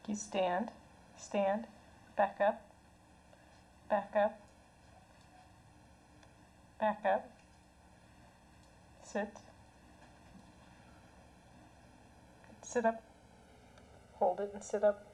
You stand, stand, back up, back up, back up, sit, sit up, hold it and sit up,